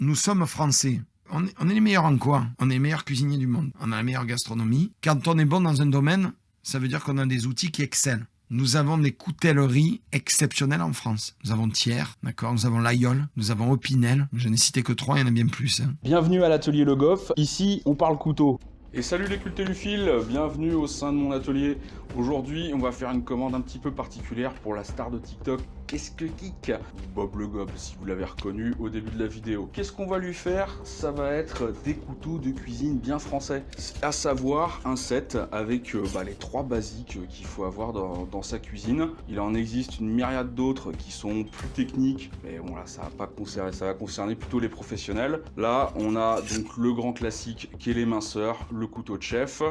nous sommes français. On est les meilleurs en quoi? On est les meilleurs cuisiniers du monde. On a la meilleure gastronomie. Quand on est bon dans un domaine, ça veut dire qu'on a des outils qui excellent. Nous avons des coutelleries exceptionnelles en France. Nous avons Thiers, d'accord. Nous avons Laïol, nous avons Opinel. Je n'ai cité que 3, il y en a bien plus. Bienvenue à l'atelier Le Goff. Ici, on parle couteau. Et salut les cultéluphiles, bienvenue au sein de mon atelier. Aujourd'hui, on va faire une commande un petit peu particulière pour la star de TikTok, Qu'est-ce que Geek, Bob Le Goff, si vous l'avez reconnu au début de la vidéo. Qu'est-ce qu'on va lui faire? Ça va être des couteaux de cuisine bien français, à savoir un set avec les 3 basiques qu'il faut avoir dans sa cuisine. Il en existe une myriade d'autres qui sont plus techniques, mais bon là ça va concerner plutôt les professionnels. Là on a donc le grand classique qui est les minceurs, le couteau de chef.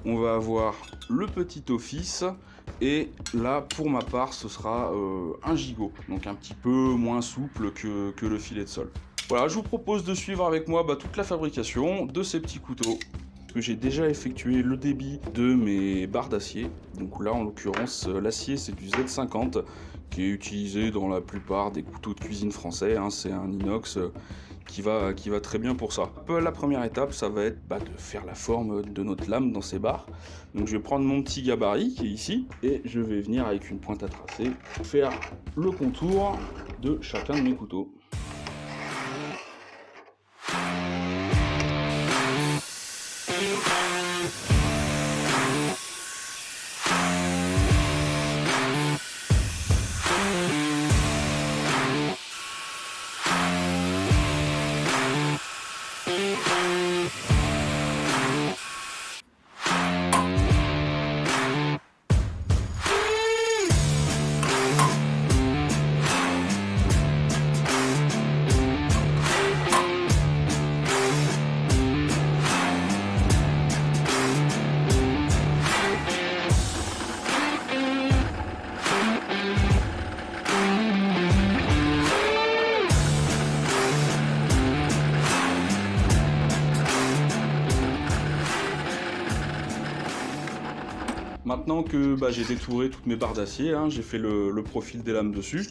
On va avoir le petit office et là pour ma part ce sera un gigot, donc un petit peu moins souple que le filet de sol. Voilà, je vous propose de suivre avec moi toute la fabrication de ces petits couteaux. Que j'ai déjà effectué le débit de mes barres d'acier. Donc là en l'occurrence l'acier c'est du Z50 qui est utilisé dans la plupart des couteaux de cuisine français, hein. C'est un inox qui va très bien pour ça. La première étape ça va être de faire la forme de notre lame dans ces barres. Donc je vais prendre mon petit gabarit qui est ici et je vais venir avec une pointe à tracer faire le contour de chacun de mes couteaux. Maintenant que j'ai détouré toutes mes barres d'acier, hein, j'ai fait le profil des lames dessus,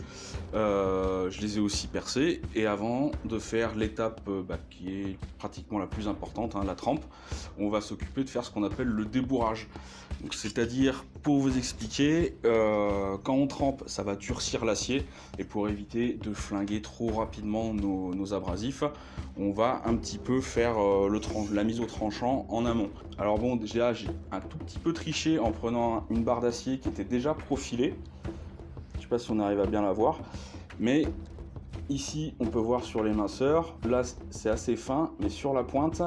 je les ai aussi percées, et avant de faire l'étape qui est pratiquement la plus importante, hein, la trempe, on va s'occuper de faire ce qu'on appelle le débourrage. C'est-à-dire, pour vous expliquer, quand on trempe, ça va durcir l'acier, et pour éviter de flinguer trop rapidement nos abrasifs, on va un petit peu faire la mise au tranchant en amont. Alors bon, déjà j'ai un tout petit peu triché en prenant une barre d'acier qui était déjà profilée. Je sais pas si on arrive à bien la voir, mais ici on peut voir sur les minceurs, là c'est assez fin, mais sur la pointe,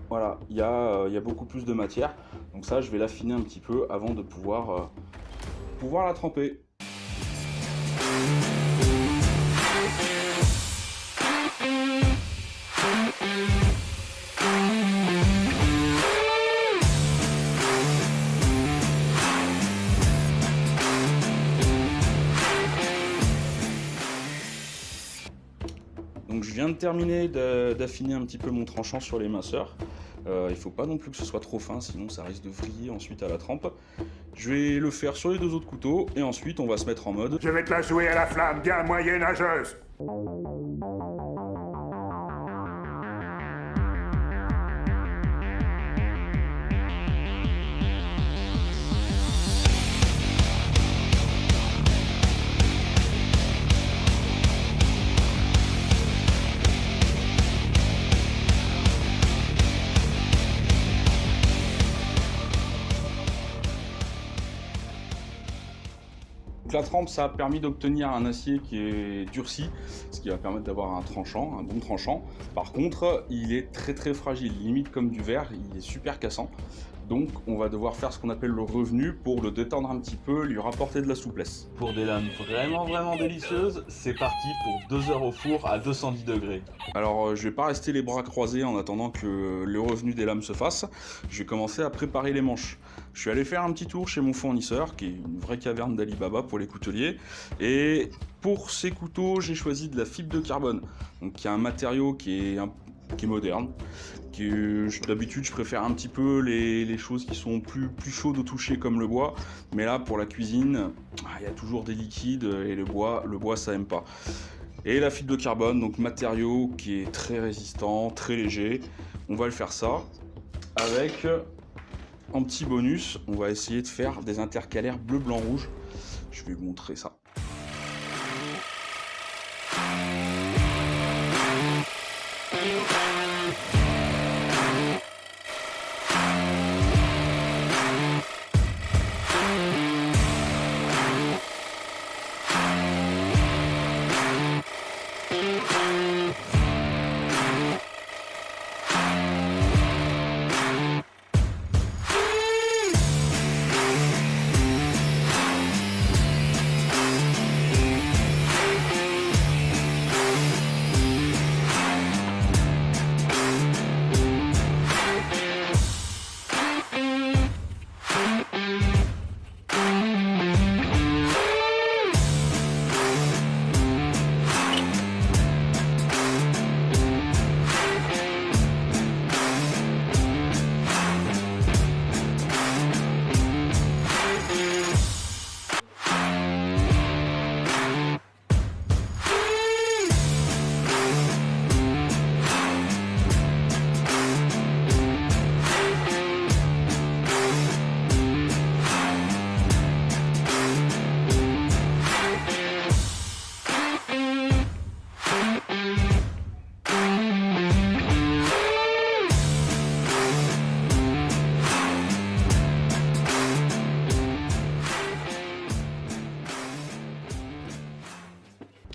voilà, il y a beaucoup plus de matière. Donc ça je vais l'affiner un petit peu avant de pouvoir la tremper. Donc je viens de terminer d'affiner un petit peu mon tranchant sur les minceurs. Il ne faut pas non plus que ce soit trop fin, sinon ça risque de vriller ensuite à la trempe. Je vais le faire sur les 2 autres couteaux et ensuite on va se mettre en mode. Je vais te la jouer à la flamme bien moyenâgeuse. Donc la trempe, ça a permis d'obtenir un acier qui est durci, ce qui va permettre d'avoir un bon tranchant. Par contre, il est très fragile, limite comme du verre, il est super cassant. Donc on va devoir faire ce qu'on appelle le revenu pour le détendre un petit peu, lui rapporter de la souplesse. Pour des lames vraiment délicieuses, c'est parti pour 2 heures au four à 210 degrés. Alors je vais pas rester les bras croisés en attendant que le revenu des lames se fasse. Je vais commencer à préparer les manches. Je suis allé faire un petit tour chez mon fournisseur, qui est une vraie caverne d'Alibaba pour les couteliers. Et pour ces couteaux, j'ai choisi de la fibre de carbone, donc qui est un matériau qui est moderne. D'habitude je préfère un petit peu les choses qui sont plus chaudes au toucher comme le bois, mais là pour la cuisine il y a toujours des liquides et le bois ça aime pas. Et la fibre de carbone, donc matériau qui est très résistant, très léger. On va le faire ça avec, en petit bonus, on va essayer de faire des intercalaires bleu, blanc, rouge. Je vais vous montrer ça.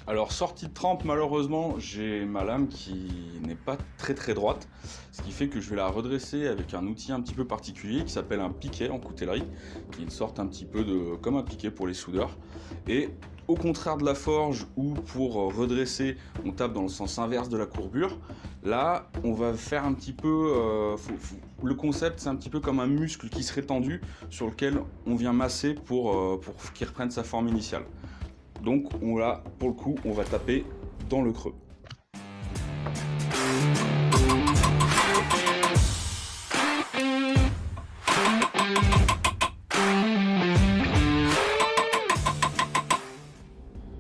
Alors sortie de trempe, malheureusement j'ai ma lame qui n'est pas très droite, ce qui fait que je vais la redresser avec un outil un petit peu particulier qui s'appelle un piquet en coutellerie, qui est une sorte un petit peu de comme un piquet pour les soudeurs. Et au contraire de la forge où pour redresser on tape dans le sens inverse de la courbure, là on va faire un petit peu, le concept c'est un petit peu comme un muscle qui serait tendu sur lequel on vient masser pour qu'il reprenne sa forme initiale. Donc pour le coup, on va taper dans le creux.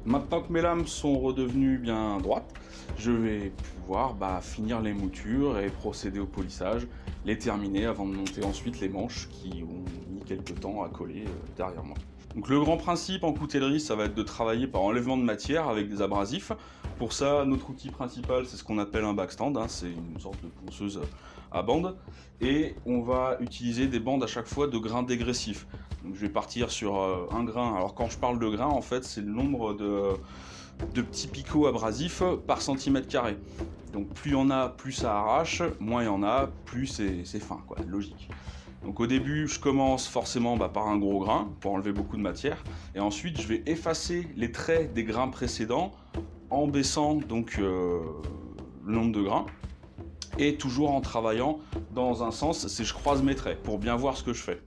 Maintenant que mes lames sont redevenues bien droites, je vais pouvoir finir les moutures et procéder au polissage, les terminer avant de monter ensuite les manches qui ont mis quelques temps à coller derrière moi. Donc le grand principe en coutellerie, ça va être de travailler par enlèvement de matière avec des abrasifs. Pour ça, notre outil principal, c'est ce qu'on appelle un backstand, c'est une sorte de ponceuse à bandes. Et on va utiliser des bandes à chaque fois de grains dégressifs. Donc je vais partir sur un grain. Alors quand je parle de grains, en fait, c'est le nombre de petits picots abrasifs par centimètre carré. Donc plus il y en a, plus ça arrache, moins il y en a, plus c'est fin, quoi, logique. Donc au début, je commence forcément par un gros grain pour enlever beaucoup de matière, et ensuite je vais effacer les traits des grains précédents en baissant donc le nombre de grains, et toujours en travaillant dans un sens, c'est je croise mes traits pour bien voir ce que je fais.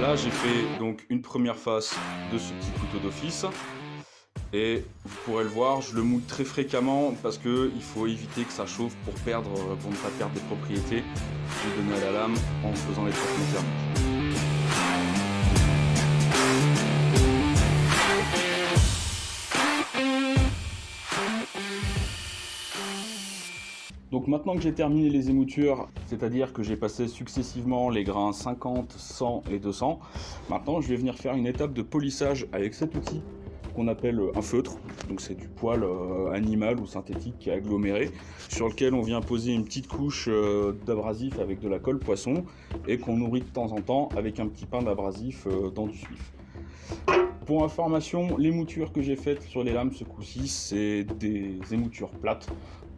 Là, j'ai fait donc une première face de ce petit couteau d'office et vous pourrez le voir, je le mouille très fréquemment parce qu'il faut éviter que ça chauffe pour ne pas perdre des propriétés. J'ai donné à la lame en faisant les traitements thermiques. Donc maintenant que j'ai terminé les émoutures, c'est-à-dire que j'ai passé successivement les grains 50, 100 et 200, maintenant je vais venir faire une étape de polissage avec cet outil qu'on appelle un feutre. Donc c'est du poil animal ou synthétique qui est aggloméré, sur lequel on vient poser une petite couche d'abrasif avec de la colle poisson et qu'on nourrit de temps en temps avec un petit pain d'abrasif dans du suif. Pour information, les moutures que j'ai faites sur les lames ce coup-ci, c'est des émoutures plates.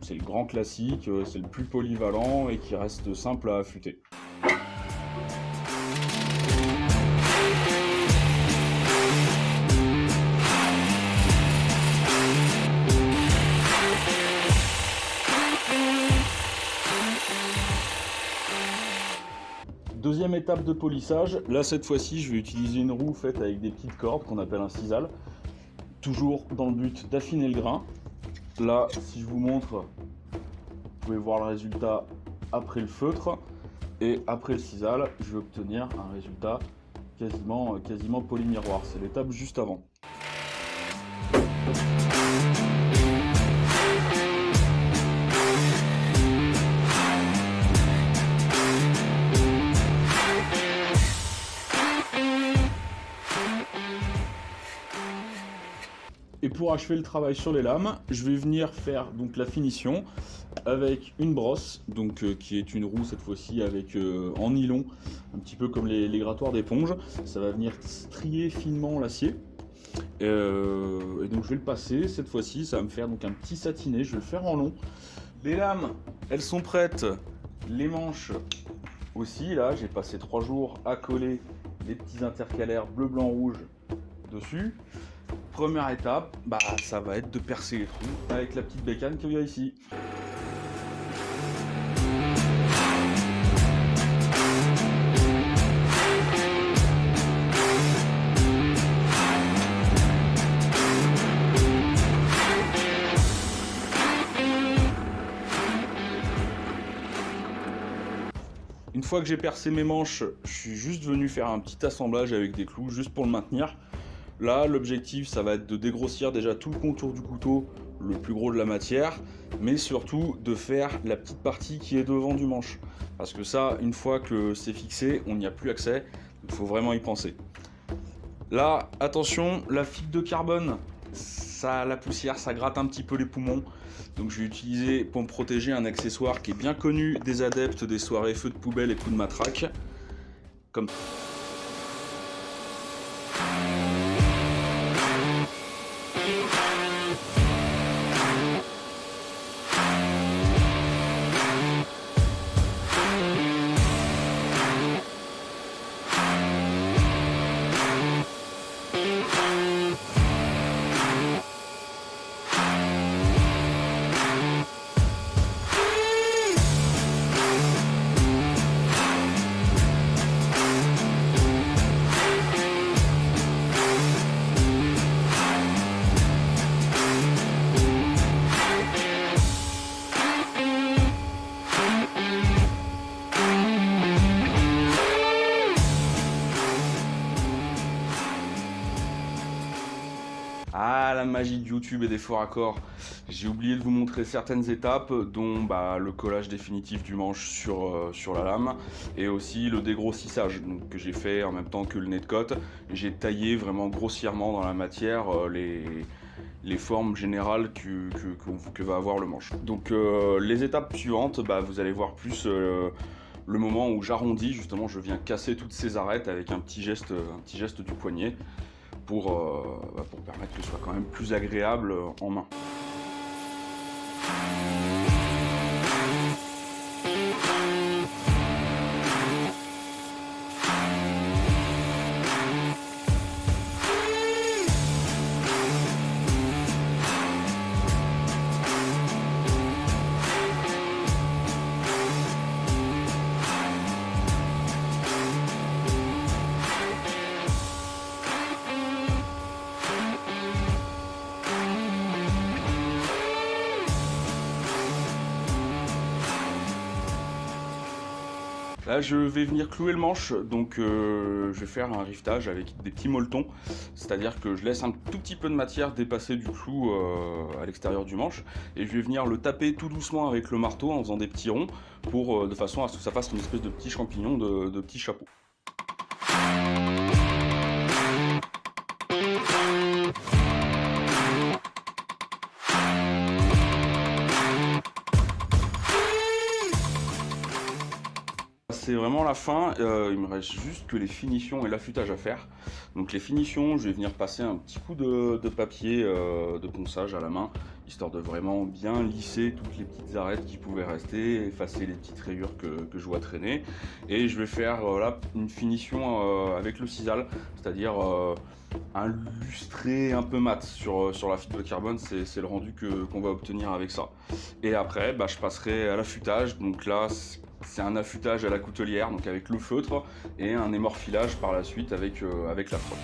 C'est le grand classique, c'est le plus polyvalent et qui reste simple à affûter. Deuxième étape de polissage, là cette fois-ci je vais utiliser une roue faite avec des petites cordes qu'on appelle un sisal, toujours dans le but d'affiner le grain. Là si je vous montre, vous pouvez voir le résultat après le feutre, et après le sisal je vais obtenir un résultat quasiment polymiroir, c'est l'étape juste avant. Et pour achever le travail sur les lames, je vais venir faire donc la finition avec une brosse, donc qui est une roue cette fois-ci avec en nylon, un petit peu comme les grattoirs d'éponge. Ça va venir strier finement l'acier. Et donc je vais le passer cette fois-ci, ça va me faire donc un petit satiné, je vais le faire en long. Les lames, elles sont prêtes, les manches aussi. Là, j'ai passé 3 jours à coller les petits intercalaires bleu, blanc, rouge dessus. Première étape, ça va être de percer les trous avec la petite bécane qu'il y a ici. Une fois que j'ai percé mes manches, je suis juste venu faire un petit assemblage avec des clous juste pour le maintenir. Là, l'objectif, ça va être de dégrossir déjà tout le contour du couteau, le plus gros de la matière, mais surtout de faire la petite partie qui est devant du manche. Parce que ça, une fois que c'est fixé, on n'y a plus accès, il faut vraiment y penser. Là, attention, la fibre de carbone, la poussière, ça gratte un petit peu les poumons. Donc je vais utiliser pour me protéger un accessoire qui est bien connu des adeptes des soirées feux de poubelle et coups de matraque. Comme Ah, la magie de YouTube et des faux raccords. J'ai oublié de vous montrer certaines étapes, dont le collage définitif du manche sur la lame, et aussi le dégrossissage donc, que j'ai fait en même temps que le nez de cote. J'ai taillé vraiment grossièrement dans la matière les formes générales que va avoir le manche. Donc les étapes suivantes, vous allez voir plus le moment où j'arrondis, justement je viens casser toutes ces arêtes avec un petit geste du poignet. Pour permettre que ce soit quand même plus agréable en main. Là, je vais venir clouer le manche, donc je vais faire un rivetage avec des petits molletons, c'est-à-dire que je laisse un tout petit peu de matière dépasser du clou à l'extérieur du manche, et je vais venir le taper tout doucement avec le marteau en faisant des petits ronds, de façon à ce que ça fasse une espèce de petit champignon, de petit chapeau. C'est vraiment la fin, il me reste juste que les finitions et l'affûtage à faire. Donc les finitions, je vais venir passer un petit coup de papier de ponçage à la main, histoire de vraiment bien lisser toutes les petites arêtes qui pouvaient rester, effacer les petites rayures que je vois traîner. Et je vais faire là une finition avec le sisal, c'est-à-dire un lustré un peu mat sur la fibre de carbone, c'est le rendu qu'on va obtenir avec ça. Et après, je passerai à l'affûtage, donc là, C'est un affûtage à la coutelière, donc avec le feutre, et un émorfilage par la suite avec la frotte.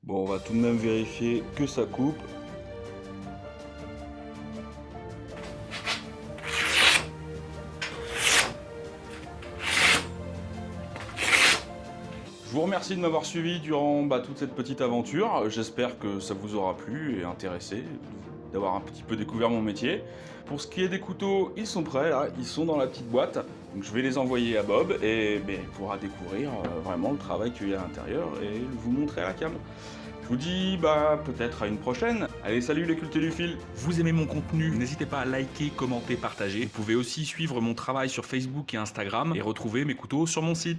Bon, on va tout de même vérifier que ça coupe. Je vous remercie de m'avoir suivi durant toute cette petite aventure. J'espère que ça vous aura plu et intéressé d'avoir un petit peu découvert mon métier. Pour ce qui est des couteaux, ils sont prêts, là, ils sont dans la petite boîte. Donc je vais les envoyer à Bob et il pourra découvrir vraiment le travail qu'il y a à l'intérieur et vous montrer à la cam. Je vous dis peut-être à une prochaine. Allez, salut les cultéluphiles. Vous aimez mon contenu, n'hésitez pas à liker, commenter, partager. Vous pouvez aussi suivre mon travail sur Facebook et Instagram et retrouver mes couteaux sur mon site.